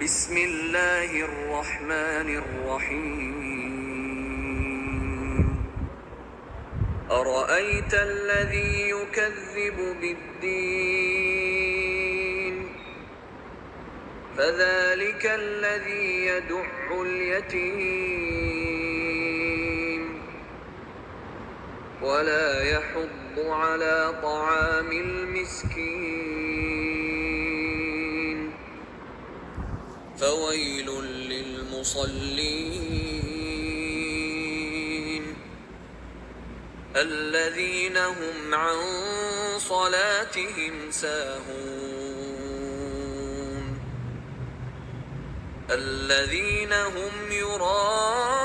بسم الله الرحمن الرحيم أرأيت الذي يكذب بالدين فذلك الذي يدع اليتيم ولا يحض على طعام المسكين فويل للمصلين الذين هم عن صلاتهم ساهون الذين هم يراءون